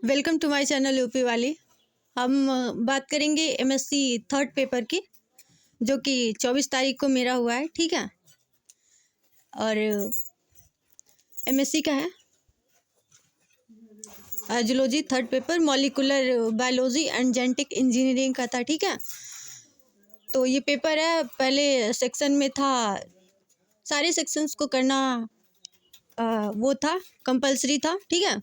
Welcome to my channel UP वाली। हम बात करेंगे एमएससी थर्ड पेपर की, जो कि 24 तारीख को मेरा हुआ है। ठीक है, और एमएससी का है zoology third paper, molecular biology and genetic engineering का था। ठीक है, तो ये पेपर है, पहले सेक्शन में था, सारे सेक्शंस को करना वो था, कंपलसरी था। ठीक है,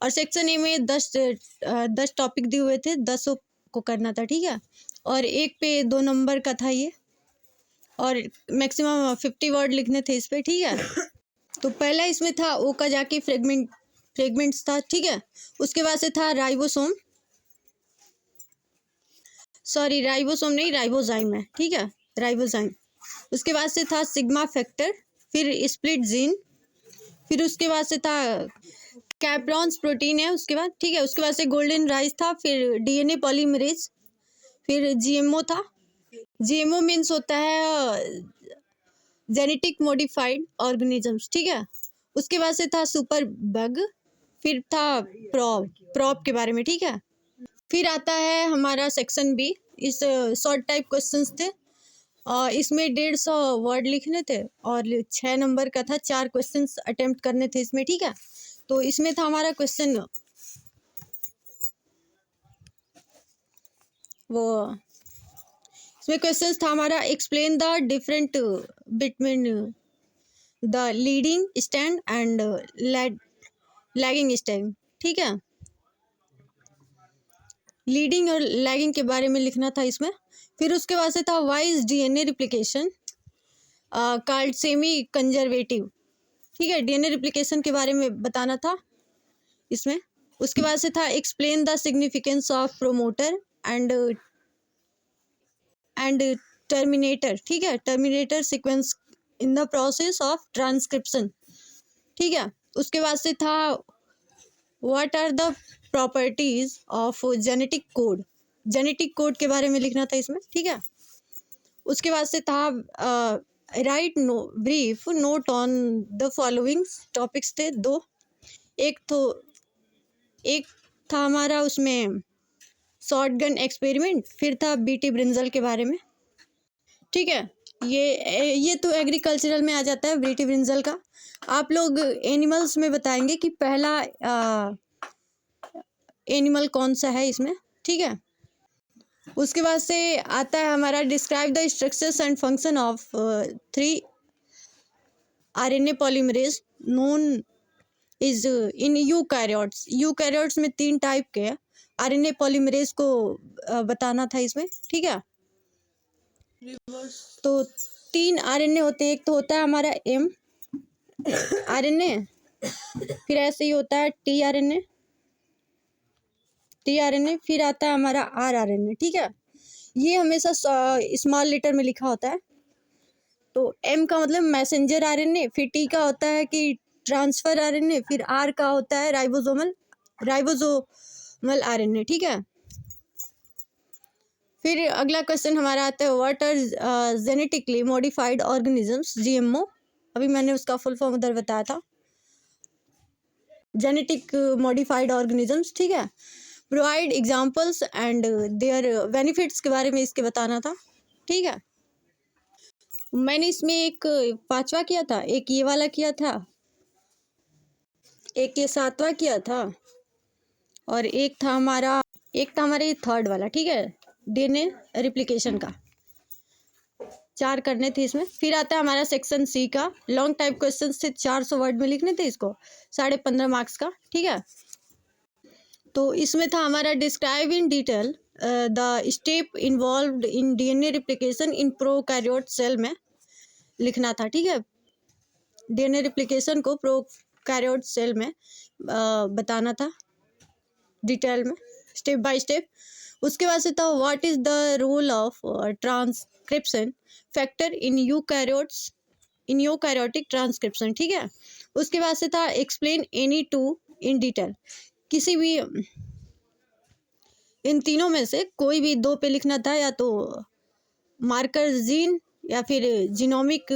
और सेक्शन ए में 10 टॉपिक दिए हुए थे, 10 को करना था। ठीक है, और एक पे 2 नंबर का था ये, और मैक्सिमम 50 वर्ड लिखने थे इस पे। ठीक है, तो पहला इसमें था ओकाजाकी फ्रेगमेंट्स था। ठीक है, उसके बाद से था राइबोसोम नहीं, राइबोजाइम है। ठीक है, राइबोजाइम। उसके बाद से था सिग्मा फैक्टर, फिर स्प्लिट जीन, फिर उसके बाद से था कैप्रॉन्स प्रोटीन है उसके बाद। ठीक है, उसके बाद से गोल्डन राइस था, फिर डीएनए पॉलीमरेज, फिर जीएमओ था। जीएमओ मीन्स होता है जेनेटिक मॉडिफाइड ऑर्गेनिजम्स। ठीक है, उसके बाद से था सुपर बग, फिर था प्रॉप के बारे में। ठीक है, फिर आता है हमारा सेक्शन बी। इस शॉर्ट टाइप क्वेश्चंस थे, इसमें 150 वर्ड लिखने थे और 6 नंबर का था, 4 क्वेश्चंस अटेम्प्ट करने थे इसमें। ठीक है, तो इसमें था हमारा क्वेश्चन इसमें क्वेश्चंस था हमारा, explain the different between the leading stand and lagging stand. ठीक है, लीडिंग और लैगिंग के बारे में लिखना था इसमें। फिर उसके बाद से था why is DNA replication called semi conservative. ठीक है, डीएनए रिप्लिकेशन के बारे में बताना था इसमें। उसके बाद से था explain the significance of promoter and terminator. ठीक है, terminator sequence in the process of transcription. ठीक है, उसके बाद से था what are the properties of genetic code. Genetic code के बारे में लिखना था इसमें। ठीक है, उसके बाद से था right brief note on the following topics थे 2। एक था हमारा उसमें शॉर्ट गन एक्सपेरिमेंट, फिर था बीटी ब्रिंजल के बारे में। ठीक है, ये तो एग्रीकल्चरल में आ जाता है बीटी ब्रिंजल का। आप लोग एनिमल्स में बताएंगे कि पहला एनिमल कौन सा है इसमें। ठीक है, उसके बाद से आता है हमारा describe the structures and function of 3 RNA polymerase known is in eukaryotes. Eukaryotes में 3 टाइप के आरएनए पॉलीमरेज को बताना था इसमें। ठीक है, तो 3 आरएनए होते हैं। एक तो होता है हमारा एम आरएनए, फिर ऐसे ही होता है टी आरएनए, फिर आता है हमारा आरएनए। ठीक है, ये हमेशा स्मॉल लेटर में लिखा होता है। तो एम का मतलब मैसेंजर आरएनए, फिर टी का होता है कि ट्रांसफर आरएनए, फिर आर का होता है राइबोसोमल आरएनए। ठीक है, फिर अगला क्वेश्चन हमारा आता है what are genetically modified organisms, GMO. अभी मैंने उसका फुल फॉर्म उधर बताया था, जेनेटिक मॉडिफाइड ऑर्गेनिजम्स। ठीक है, provide examples and their benefits के बारे में इसके बताना था। ठीक है, मैंने इसमें एक 5वां किया था, एक ये वाला किया था, एक ये 7वां किया था, और एक था हमारा ये 3rd वाला। ठीक है, डीएनए रिप्लिकेशन का 4 करने थे इसमें। फिर आता है हमारा सेक्शन सी का, लॉन्ग टाइप क्वेश्चन थे, 400 वर्ड में लिखने थे इसको, 15.5 मार्क्स का। ठीक है, तो इसमें था हमारा describe in detail the step involved in DNA replication in prokaryote cell में लिखना था। ठीक है, डीएनए रिप्लिकेशन को प्रोकैरियोट सेल में बताना था डिटेल में, स्टेप बाय स्टेप। उसके बाद से था what is the role of transcription factor in eukaryotic transcription. ठीक है, उसके बाद से था एक्सप्लेन एनी 2 इन डिटेल। किसी भी इन तीनों में से कोई भी 2 पे लिखना था, या तो मार्कर जीन, या फिर जीनोमिक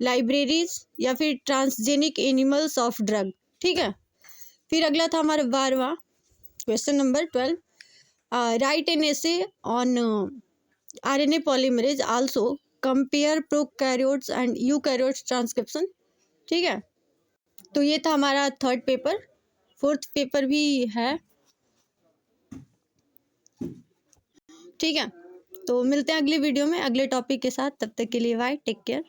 लाइब्रेरीज, या फिर ट्रांसजेनिक एनिमल्स ऑफ ड्रग। ठीक है, फिर अगला था हमारा 12वां question number 12, write an essay on RNA polymerase, also compare prokaryotes and eukaryotes transcription। ठीक है, तो ये था हमारा थर्ड पेपर। फोर्थ पेपर भी है, ठीक है। तो मिलते हैं अगली वीडियो में अगले टॉपिक के साथ, तब तक के लिए बाय, टेक केयर।